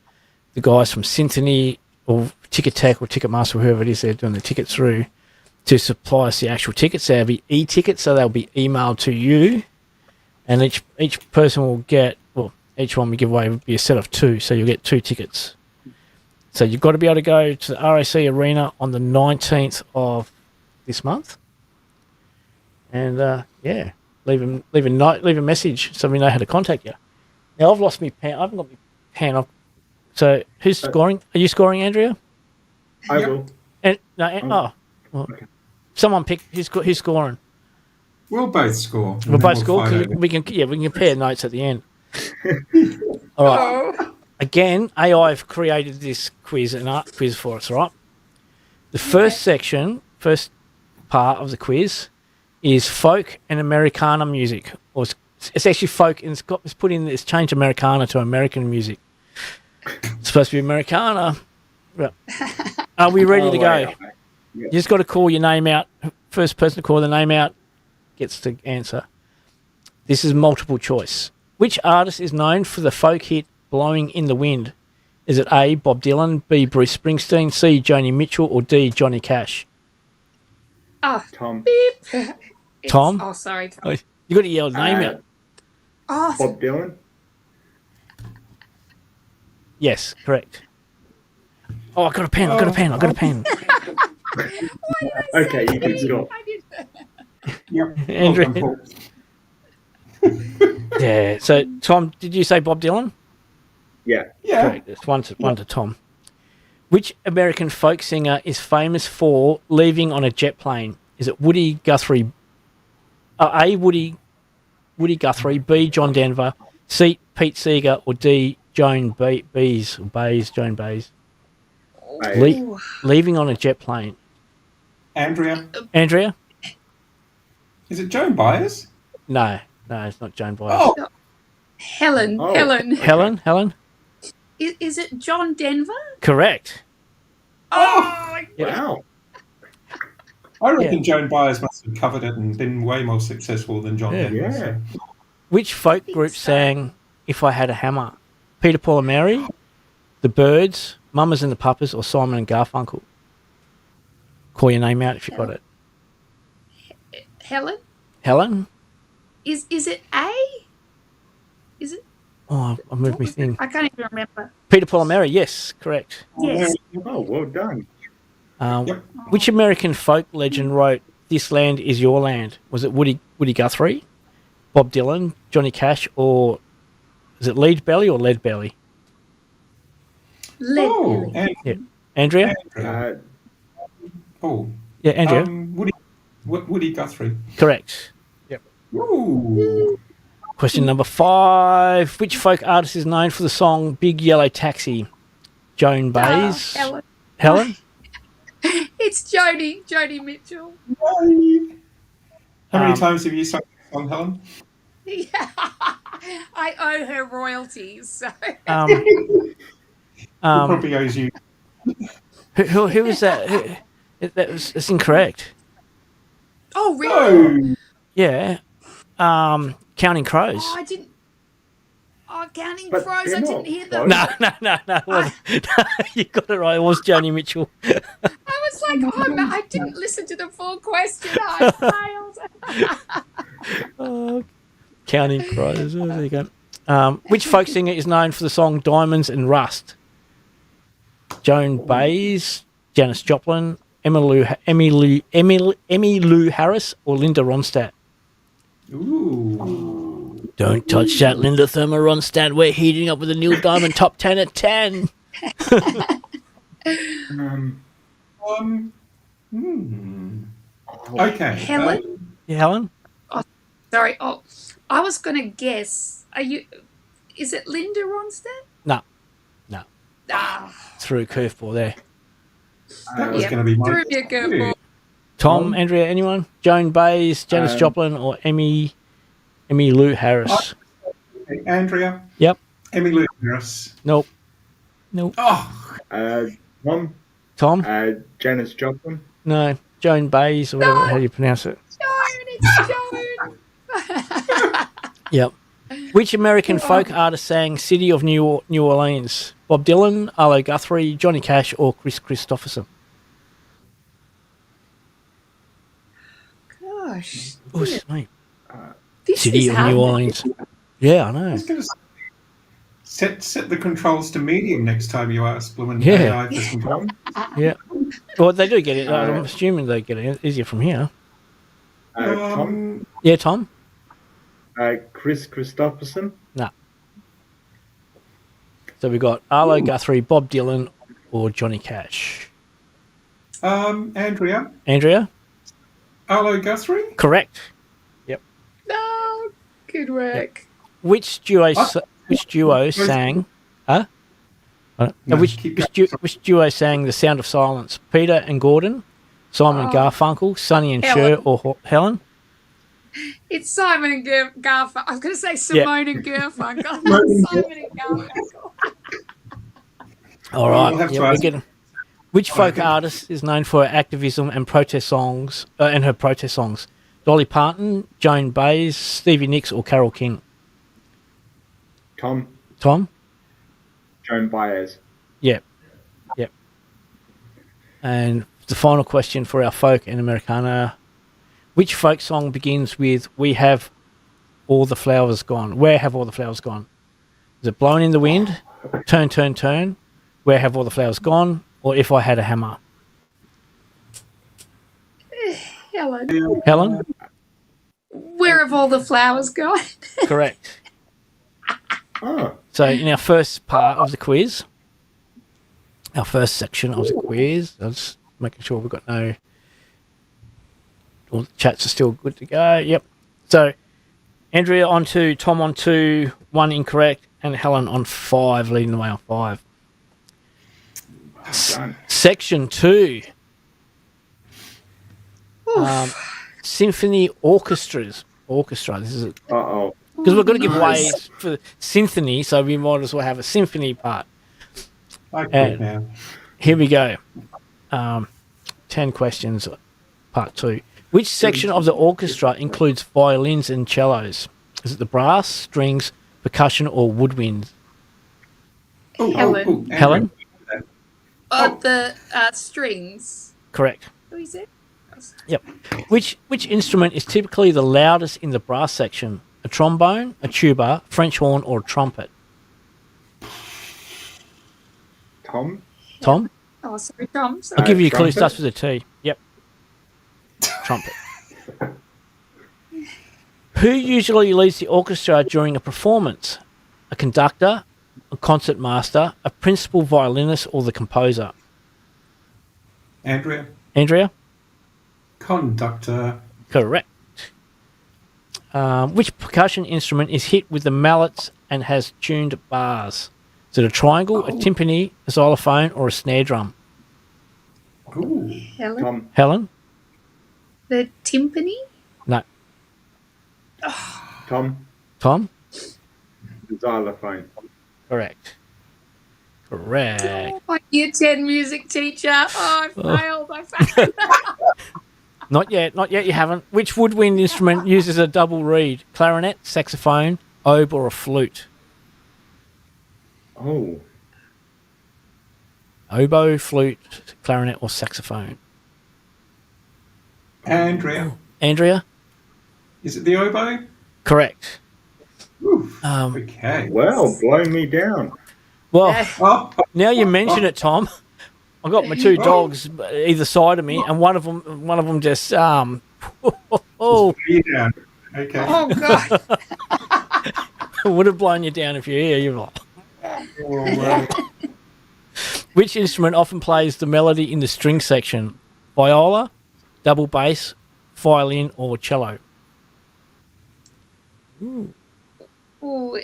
the guys from Synthony or Ticket Tech or Ticketmaster, or whoever it is they're doing the tickets through, to supply us the actual tickets. They'll be e-tickets, so they'll be emailed to you, and each person will get, well, each one we give away will be a set of 2, so you'll get 2 tickets. So you've got to be able to go to the RAC Arena on the 19th of this month, and leave a message so we know how to contact you. Now I've lost my pen. I haven't got my pen. So who's scoring? Are you scoring, Andrea? I will. Someone pick. Who's scoring? We'll both score. and We'll then both we'll score. fight 'Cause over. we can compare notes at the end. All right. Again, AI have created this quiz, an art quiz for us, right? The first part of the quiz is folk and Americana music, or it's actually folk, and it's changed Americana to American music. It's supposed to be Americana. Right. Are we ready to go? Yeah. You just got to call your name out. First person to call the name out gets to answer. This is multiple choice. Which artist is known for the folk hit Blowing in the Wind? Is it A, Bob Dylan, B, Bruce Springsteen, C, Joni Mitchell, or D, Johnny Cash? oh, Tom. beep. Tom? Oh, sorry. Oh, you got to yell the name out. Oh, Bob Dylan. Yes, correct. Oh, I got a pen. Okay, you can score. I did. Yep. Andrew. Paul. Yeah. So, Tom, did you say Bob Dylan? Yeah. Yeah. Correct. It's one to Tom. Which American folk singer is famous for leaving on a jet plane? Is it Woody Guthrie? A, Woody Guthrie. B, John Denver. C, Pete Seeger. Or D, Joan Baez. Joan Baez. Leaving on a jet plane. Andrea. Andrea? Is it Joan Byers? No, it's not Joan Baez. Oh, Helen. Oh. Helen. Helen? Is it John Denver? Correct. Oh, Wow. I reckon Joan Byers must have covered it and been way more successful than John Denver. Yeah. Which folk group sang If I Had a Hammer? Peter, Paul and Mary, The Byrds, Mamas and the Papas, or Simon and Garfunkel? Call your name out if you got it. Helen. Helen? Is it A? Is it? Oh, I moved my thing. I can't even remember. Peter, Paul and Mary, yes, correct. Yes. Oh, well done. Yep. Which American folk legend wrote This Land Is Your Land? Was it Woody Guthrie, Bob Dylan, Johnny Cash, or is it Lead Belly or Lead Belly? Oh, Yeah. Andrea? Andrea. Oh, Yeah, Andrea. Woody Guthrie. Correct. Ooh. Question number 5. Which folk artist is known for the song Big Yellow Taxi? Joan Baez? Helen. Helen? It's Joni Mitchell. How many times have you sung that song, Helen? Yeah. I owe her royalties. So. He probably owes you. Who was that? That's incorrect. Oh, really? Oh, Yeah. Counting Crows. Oh, I didn't. Oh, Counting But Crows. they're I didn't not hear that. close. No, it wasn't. You got it right. It was Joni Mitchell. I was like, oh, I didn't listen to the full question. I failed. Oh, Counting Crows. Oh, there you go. Which folk singer is known for the song Diamonds and Rust? Joan Baez, Janis Joplin, Emmylou Harris, or Linda Ronstadt? Ooh. Don't touch that, Linda Therma Ronstadt. We're heating up with a Neil Diamond top 10 at 10. Okay. Helen? Yeah, Helen? Sorry. Oh, I was going to guess. Is it Linda Ronstadt? No. Ah, Threw a curveball there. that was yeah. going to be my Threw me a curveball. Tom, Andrea, anyone? Joan Baez, Janis Joplin, or Emmylou Harris? Andrea. Yep. Emmylou Harris. Nope. Oh, Tom? Janis Joplin. No. Joan Baez, or whatever. How do you pronounce it? Joan, it's Joan. Yep. Which American folk artist sang City of New Orleans? Bob Dylan, Arlo Guthrie, Johnny Cash, or Chris Christopherson? Gosh. Oh, mate. This City is of hard. New Orleans. Yeah, I know. I was going to set the controls to medium next time you ask Bloomin' Yeah. AI for some problems. Yeah. Well, they do get it. I'm assuming they get it easier from here. Tom. Yeah, Tom? Chris Christopherson. No. So we've got Arlo Guthrie, Bob Dylan, or Johnny Cash. Andrea. Andrea? Arlo Guthrie. Correct. No, good work. Which duo sang? Huh? No, which keep going. which duo sang "The Sound of Silence"? Peter and Gordon, Simon and Garfunkel, Sonny and Cher, Helen. or Helen? It's Simon and Garfunkel. I was going to say Simone and Garfunkel. Simon and Garfunkel. All right. We'll have to Yeah, we're ask- getting. Which folk artist is known for her activism and protest songs and her protest songs? Dolly Parton, Joan Baez, Stevie Nicks, or Carole King? Tom. Joan Baez. Yep. And the final question for our folk and Americana. Which folk song begins with "We have all the flowers gone"? Where have all the flowers gone? Is it "Blowing in the Wind"? Turn, turn, turn. Where have all the flowers gone? Or "If I Had a Hammer"? Helen? Where have all the flowers gone? Correct. Oh. So in our first part of the quiz, our first section of the quiz, I was making sure we've got no... All the chats are still good to go. Yep. So Andrea on 2, Tom on 2, 1 incorrect, and Helen on 5, leading the way on 5. Done. Section 2. Symphony orchestras. Orchestra. This is Uh-oh. because we're going to give Nice. way for symphony, so we might as well have a symphony part. I quit now. Here we go. 10 questions, part 2. Which section of the orchestra includes violins and cellos? Is it the brass, strings, percussion, or woodwinds? Helen. Andrea. Helen? The strings. Correct. What is it? Yep. Which instrument is typically the loudest in the brass section? A trombone, a tuba, French horn, or a trumpet? Tom. Tom? Oh, sorry, Tom. Sorry. I'll give you a clue. Trumpet? Starts with a T. Yep. Trumpet. Who usually leads the orchestra during a performance? A conductor, a concert master, a principal violinist, or the composer? Andrea. Andrea? Conductor. Correct. Which percussion instrument is hit with the mallets and has tuned bars? Is it a triangle, a timpani, a xylophone, or a snare drum? Ooh. Helen. Tom. Helen? The timpani. No. Tom. Tom? Xylophone. Correct. Correct. Oh, my year 10 music teacher. Oh, I failed. Not yet, you haven't. Which woodwind instrument uses a double reed? Clarinet, saxophone, oboe, or a flute? Oh. Oboe, flute, clarinet, or saxophone? Andrea. Andrea? Is it the oboe? Correct. Okay. Wow, blow me down. Well, Oh, now you mention it, Tom. I've got my two dogs either side of me, and one of them just oh, you down. Okay. Oh God. would have blown you down if you're here. You're like, Well, which instrument often plays the melody in the string section? Viola, double bass, violin, or cello? Ooh.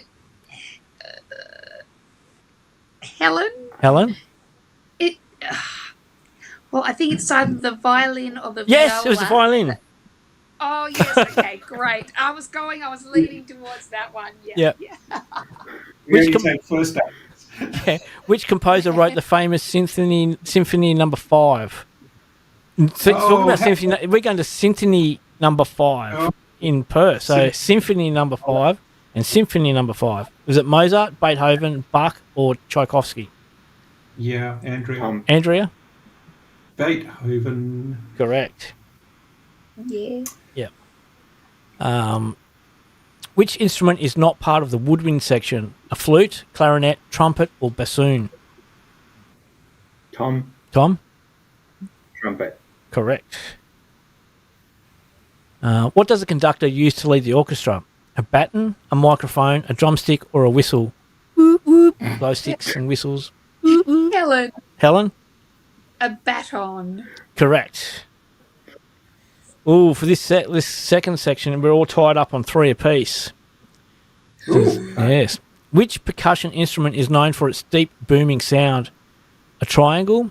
Helen. Helen? It. Well, I think it's either the violin or the Yes, viola. it was the violin. Oh yes. Okay, great. I was leaning towards that one. Yeah. Yeah. Which Which take first up? Yeah. Which composer wrote the famous Symphony Number 5? So, talking about symphony, we're going to Synthony Number 5 in Perth. So Symphony Number 5 and Symphony Number 5. Was it Mozart, Beethoven, Bach, or Tchaikovsky? Yeah, Andrea. Andrea? Beethoven. Correct. Yeah. Yeah. Which instrument is not part of the woodwind section? A flute, clarinet, trumpet, or bassoon? Tom, Tom? trumpet. Correct. What does a conductor use to lead the orchestra? A baton, a microphone, a drumstick, or a whistle? Whoop, whoop. Glow sticks and whistles. Whoop, whoop. Helen. Helen? A baton. Correct. Ooh, for this second section, we're all tied up on 3 apiece. Yes. Which percussion instrument is known for its deep booming sound? A triangle,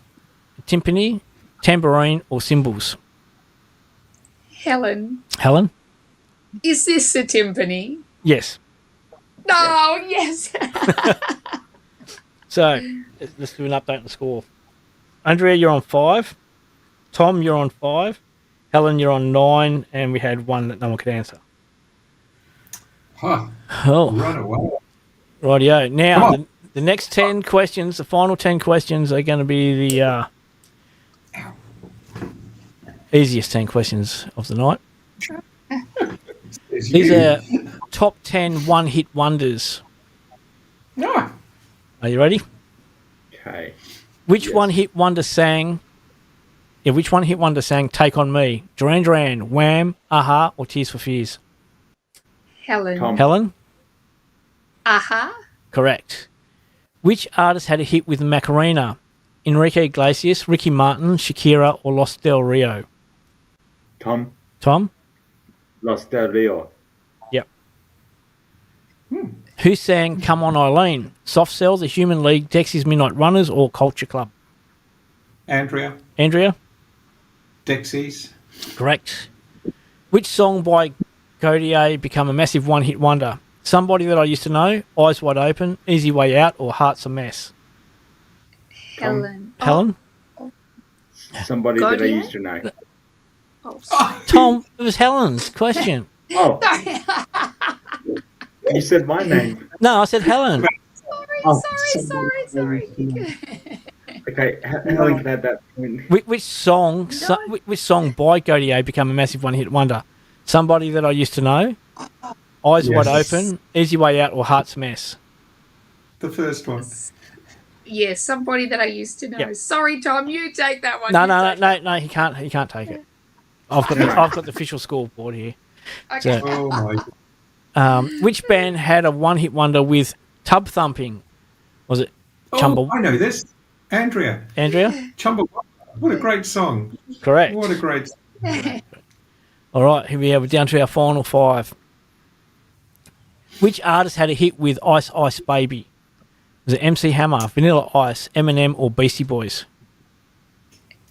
a timpani, tambourine, or cymbals? Helen. Helen? Is this a timpani? Yes. No. Yes. So, let's do an update on the score. Andrea, you're on 5. Tom, you're on 5. Helen, you're on 9. And we had one that no one could answer. Huh. Oh, Run away. rightio. Come Now, on. the next 10 questions, the final 10 questions are going to be the easiest 10 questions of the night. It's These you. are top 10 one-hit wonders. Ah, Are you ready? Okay. Which Yes. one-hit wonder sang... Yeah, which one-hit wonder sang Take On Me? Duran Duran, Wham, Aha, or Tears for Fears? Helen. Tom. Helen? Aha. Correct. Which artist had a hit with Macarena? Enrique Iglesias, Ricky Martin, Shakira, or Los Del Rio? Tom. Tom? Los Del Rio. Yep. Who sang Come On Eileen? Soft Cell, The Human League, Dexys Midnight Runners, or Culture Club? Andrea. Andrea? Dexys. Correct. Which song by Godier became a massive one-hit wonder? Somebody That I Used to Know, Eyes Wide Open, Easy Way Out, or Heart's a Mess? Helen. Helen? Somebody that I Godier? used to know. Oh, sorry. Tom, it was Helen's question. Oh, Sorry. you said my name. No, I said Helen. Oh, Sorry. Okay, Helen can have that point. Which song by Godier became a massive one-hit wonder? Somebody That I Used to Know, Eyes Wide Yes. Open, Easy Way Out, or Heart's a Mess? The first one. Yeah, somebody that I used to know. Yep. Sorry, Tom, you take that one. No, You no, take no, no, he can't take it. I've got the official scoreboard here. that. Okay. So, Oh my. which band had a one-hit wonder with Tub Thumping? Was it Chumba? I know this. Andrea. Andrea? Chumbawamba. What a great song. Correct. What a great song. All right, here we are. We're down to our final 5. Which artist had a hit with Ice Ice Baby? Was it MC Hammer, Vanilla Ice, Eminem, or Beastie Boys?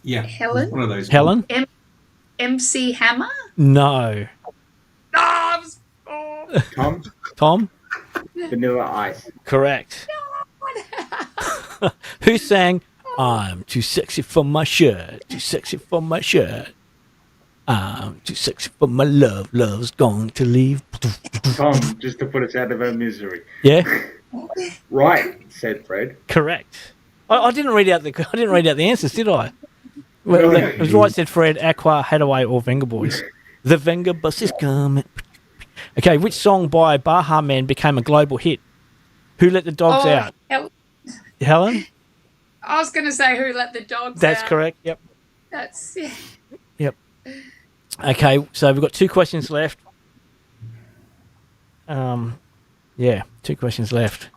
Yeah. Helen? One of those. Helen? MC Hammer? No. Tom. Tom? Vanilla Ice. Correct. Who sang I'm too sexy for my shirt, too sexy for my shirt. I'm too sexy for my love, love's going to leave. Tom, just to put us out of our misery. Yeah, Right, said Fred. correct. I didn't read out the answers, did I? Well, No. it was right, said Fred, Aqua, Hadaway, or Venga Boys. The Venga bus is coming. Okay, which song by Baha Men became a global hit? Who Let the Dogs Out? Helen? I was going to say Who Let the Dogs That's Out. correct, yep. That's Yep. Okay, so we've got 2 questions left. Yeah, 2 questions left.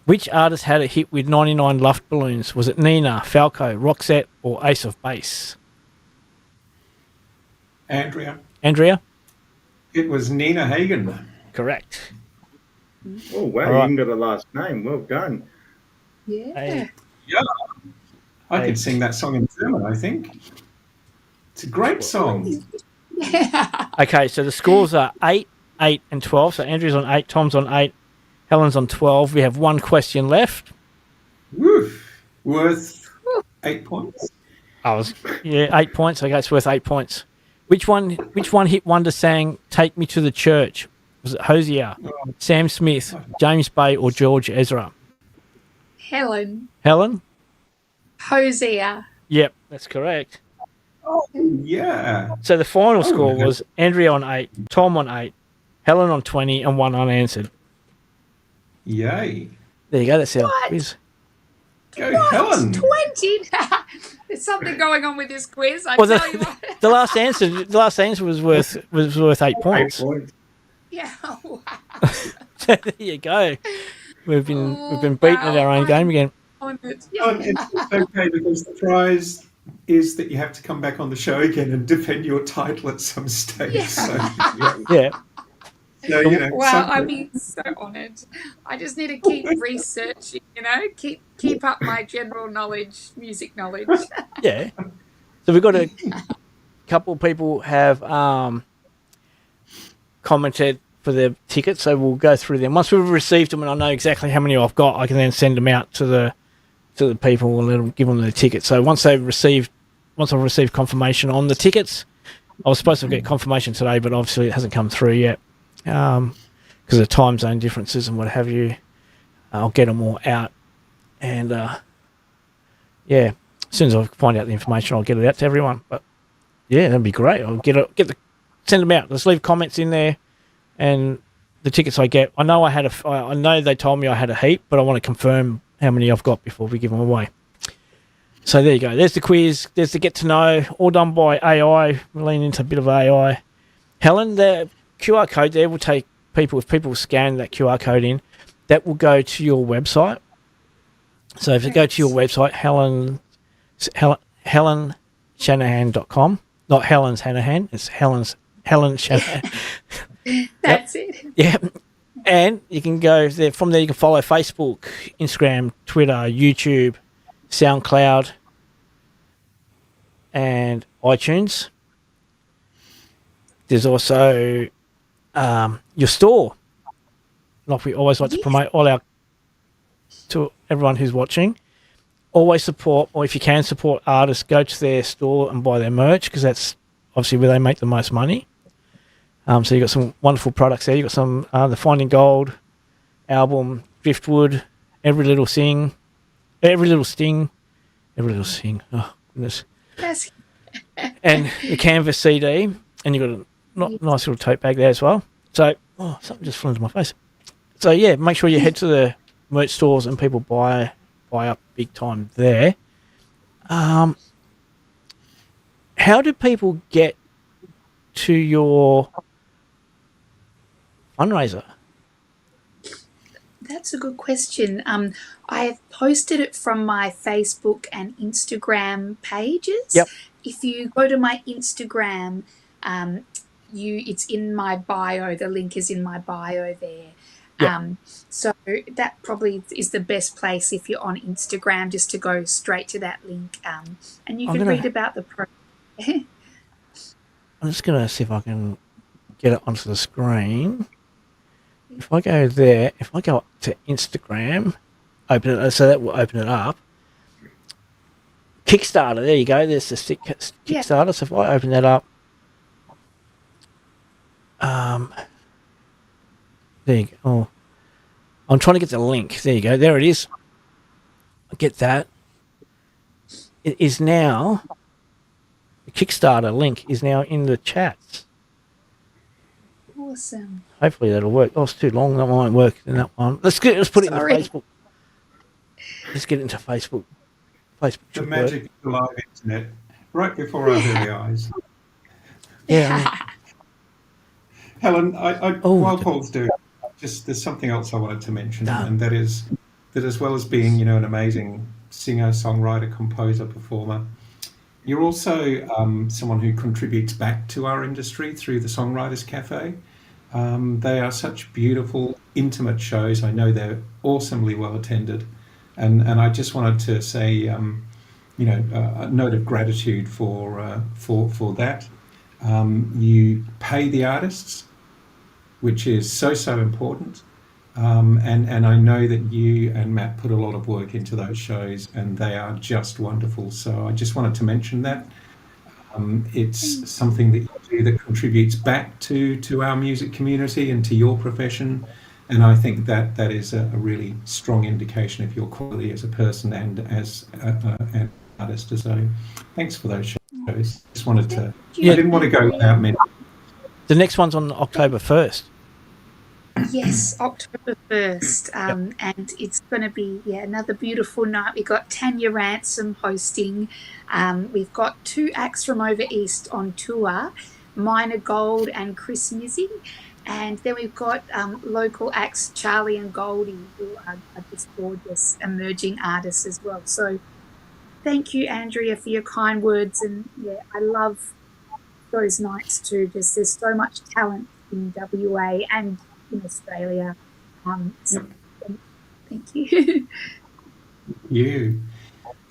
Which artist had a hit with 99 Luft Balloons? Was it Nina, Falco, Roxette, or Ace of Base? Andrea. It was Nina Hagen. Correct. Oh, wow, All you right. even got a last name. Well done. Yeah. Yeah. I Hey. could sing that song in German, I think. It's a great song. Yeah. Okay, so the scores are 8, 8, and 12. So Andrew's on 8, Tom's on 8, Helen's on 12. We have 1 question left. Woof. Worth 8 points. 8 points. Okay, it's worth 8 points. Which one hit wonder sang "Take Me to the Church"? Was it Hosier, Sam Smith, James Bay, or George Ezra? Helen. Hosea. Yep, that's correct. Oh, yeah. So the final score was Andrea on 8, Tom on 8, Helen on 20, and 1 unanswered. Yay. There you go. That's our quiz. Go, Helen. 20. There's something going on with this quiz. Tell you what. The last answer was worth 8 points. 8 points. Yeah. Wow. There you go. We've been beaten at our own game again. It's okay because the prize is that you have to come back on the show again and defend your title at some stage. Yeah. So, Yeah. So, Wow, I mean, so honoured. I just need to keep researching, keep up my general knowledge, music knowledge. Yeah. So we've got a couple of people have commented for their tickets, so we'll go through them. Once we've received them and I know exactly how many I've got, I can then send them out to the people and let them give them the tickets. So once I've received confirmation on the tickets, I was supposed to get confirmation today, but obviously it hasn't come through yet because of time zone differences and what have you. I'll get them all out, and as soon as I find out the information, I'll get it out to everyone. But yeah, that'd be great. I'll send them out. Let's leave comments in there, and the tickets I get. I know I know they told me I had a heap, but I want to confirm how many I've got before we give them away. So there you go. There's the quiz. There's the get to know, all done by AI. We're leaning into a bit of AI. Helen, the QR code there will take people, if people scan that QR code in, that will go to your website. So if you go to your website, HelenShanahan.com, not Helen's Shanahan, it's Helen Shanahan. That's it. Yeah. And you can go there. From there, you can follow Facebook, Instagram, Twitter, YouTube, SoundCloud, and iTunes. There's also your store. Like we always like to promote to everyone who's watching. Always support, or if you can support artists, go to their store and buy their merch because that's obviously where they make the most money. So you've got some wonderful products there. You've got some the Finding Gold album, Driftwood, Every Little Sting. Oh, goodness. Yes. And the Canvas CD. And you've got a nice little tote bag there as well. So, something just flew into my face. So, yeah, make sure you head to the merch stores and people buy up big time there. How do people get to your fundraiser? That's a good question. I have posted it from my Facebook and Instagram pages. Yep. If you go to my Instagram, it's in my bio. The link is in my bio there. Yep. So that probably is the best place if you're on Instagram, just to go straight to that link. And you can read about the program. I'm just going to see if I can get it onto the screen. If I go there, if I go up to Instagram, open it, so that will open it up. Kickstarter, there you go. There's the Kickstarter. Yeah. So if I open that up, there you go. Oh, I'm trying to get the link. There you go. There it is. I get that. It is now. The Kickstarter link is now in the chats. Awesome. Hopefully that'll work. Oh, it's too long. That won't work in that one. Let's put it into Sorry. Facebook. Let's get it into Facebook. Facebook The should magic work. of the live internet, right before our very eyes. Yeah. Helen, while Oh, Paul's doing it, there's something else I wanted to mention, Done. and that is that as well as being, an amazing singer, songwriter, composer, performer, you're also someone who contributes back to our industry through the Songwriters Cafe. They are such beautiful, intimate shows. I know they're awesomely well attended, and I just wanted to say, a note of gratitude for that. You pay the artists, which is so important. And I know that you and Matt put a lot of work into those shows, and they are just wonderful. So I just wanted to mention that. It's something that you do that contributes back to our music community and to your profession. And I think that is a really strong indication of your quality as a person and as an artist. So thanks for those shows. Just wanted to, I didn't want to go without mentioning. the next one's on October 1st. Yes, October 1st. And it's going to be another beautiful night. We've got Tanya Ransom hosting. We've got 2 acts from over east on tour, Minor Gold and Chris Mizzy. And then we've got local acts, Charlie and Goldie, who are just gorgeous emerging artists as well. So thank you, Andrea, for your kind words. And I love those nights too. There's so much talent in WA and in Australia. So thank you. You.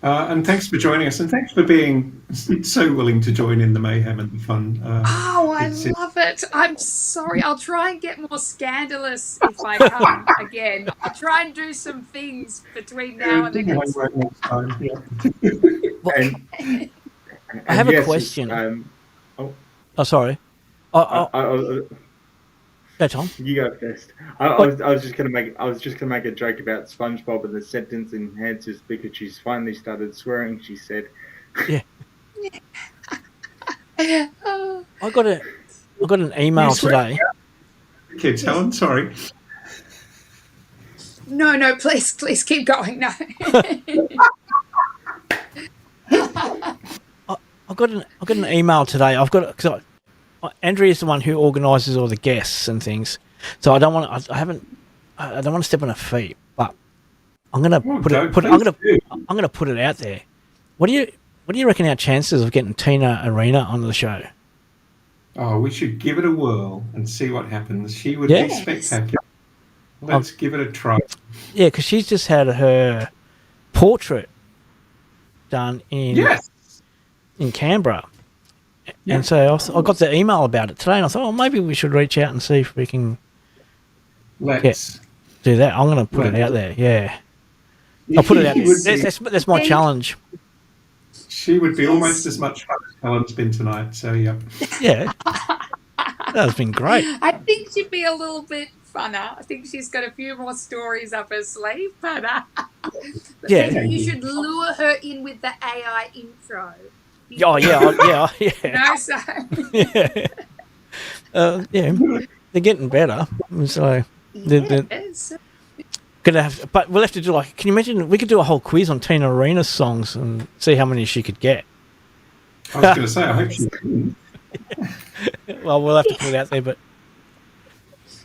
And thanks for joining us, and thanks for being so willing to join in the mayhem and the fun. I love it. I'm sorry. I'll try and get more scandalous if I come again. I'll try and do some things between now and the next next time. Yeah. I have a yes, question. Sorry. Go, Tom. You go first. I was just gonna make a joke about SpongeBob and the sentence enhancers because she's finally started swearing. She said, Yeah. I got an email today. Kids, Helen, sorry. No, please keep going. No. I got an email today. Because Andrea is the one who organises all the guests and things, so I don't want to step on her feet. But I'm gonna put it out there. What do you reckon our chances of getting Tina Arena on the show? Oh, we should give it a whirl and see what happens. She would be spectacular. Let's give it a try. Yeah, because she's just had her portrait done in Canberra. Yeah. And so I got the email about it today, and I thought, maybe we should reach out and see if we can do that. I'm going to put it out there. Yeah, I'll put it out there. That's my challenge. She would be almost as much fun as Helen's been tonight. So yeah, that's been great. I think she'd be a little bit funner. I think she's got a few more stories up her sleeve, but maybe you should lure her in with the AI intro. Oh yeah. No, so they're getting better. So gonna have, but we'll have to do can you imagine? We could do a whole quiz on Tina Arena's songs and see how many she could get. I was going to say, I hope she can. Well, we'll have to put it out there, but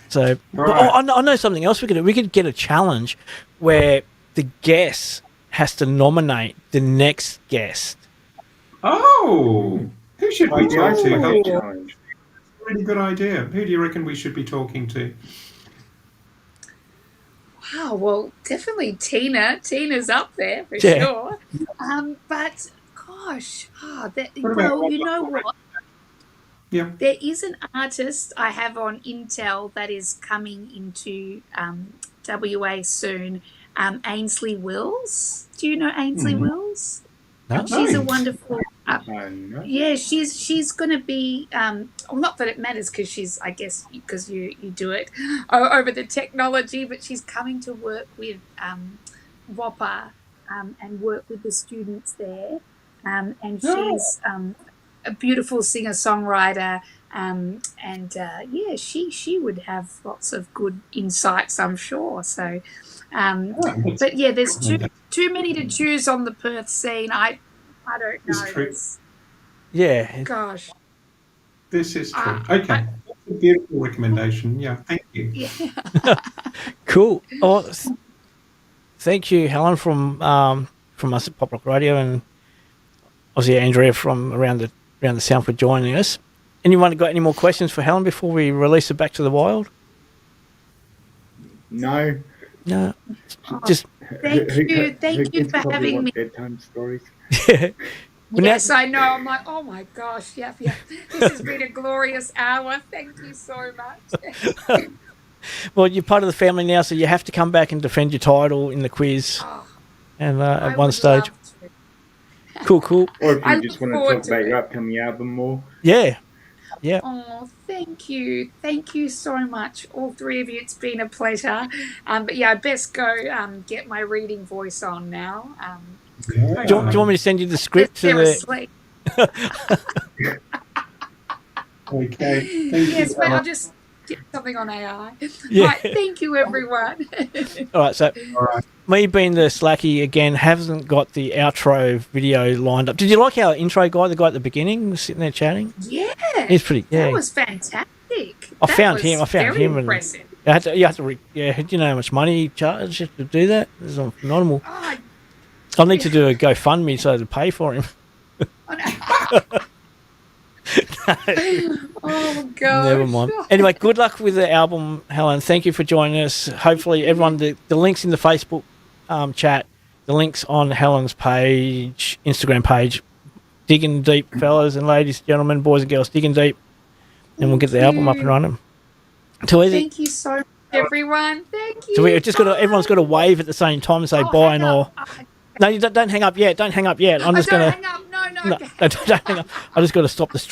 so. Right. I know something else we could do. We could get a challenge where the guest has to nominate the next guest. Oh, who should we talk to? That's a really good idea. Who do you reckon we should be talking to? Wow, well, definitely Tina. Tina's up there for sure. But gosh, you know what? Yeah. There is an artist I have on Intel that is coming into WA soon. Ainsley Wills. Do you know Ainsley Wills? No. She's a wonderful. She's going to be. Not that it matters because I guess because you do it over the technology, but she's coming to work with WAPA and work with the students there, and she's a beautiful singer-songwriter. And yeah, she would have lots of good insights, I'm sure. So, but yeah, there's too many to choose on the Perth scene. I don't know. Yeah. Gosh. This is true. Okay. That's a beautiful recommendation. Yeah, thank you. Yeah. Cool. Oh, thank you, Helen, from us at Pop Rock Radio, and obviously Andrea from around the sound for joining us. Anyone got any more questions for Helen before we release her back to the wild? No. No. Just thank you for having me. Bedtime stories. Yes, I know. I'm like, oh my gosh, yeah. This has been a glorious hour. Thank you so much. Well, you're part of the family now, so you have to come back and defend your title in the quiz, and at one stage. Cool. Or if you just want to talk about your upcoming album more. Yeah. Oh, thank you so much, all three of you. It's been a pleasure. But yeah, I best go get my reading voice on now. Do you want me to send you the script to the? Okay. Yes, but I'll just get something on AI. Yeah. Right, thank you, everyone. All right, so me being the slacky again, hasn't got the outro video lined up. Did you like our intro guy, the guy at the beginning, was sitting there chatting? Yeah, he's pretty. Yeah, that was fantastic. I found him. Impressive. And you have to. Do you know how much money he charged to do that? It's phenomenal. I'll need to do a GoFundMe so to pay for him. Oh god. Never mind. Anyway, good luck with the album, Helen. Thank you for joining us. Hopefully everyone, the links in the Facebook chat, the links on Helen's page, Instagram page. Digging deep, fellas and ladies, gentlemen, boys and girls, digging deep. And we'll get the album up and running. Too easy. Thank you so much, everyone. Thank you. So we just everyone's got to wave at the same time and say bye and all. No, you don't hang up yet. Don't hang up yet. I'm just going to... Don't hang up. No. Don't hang up. I just got to stop the stream.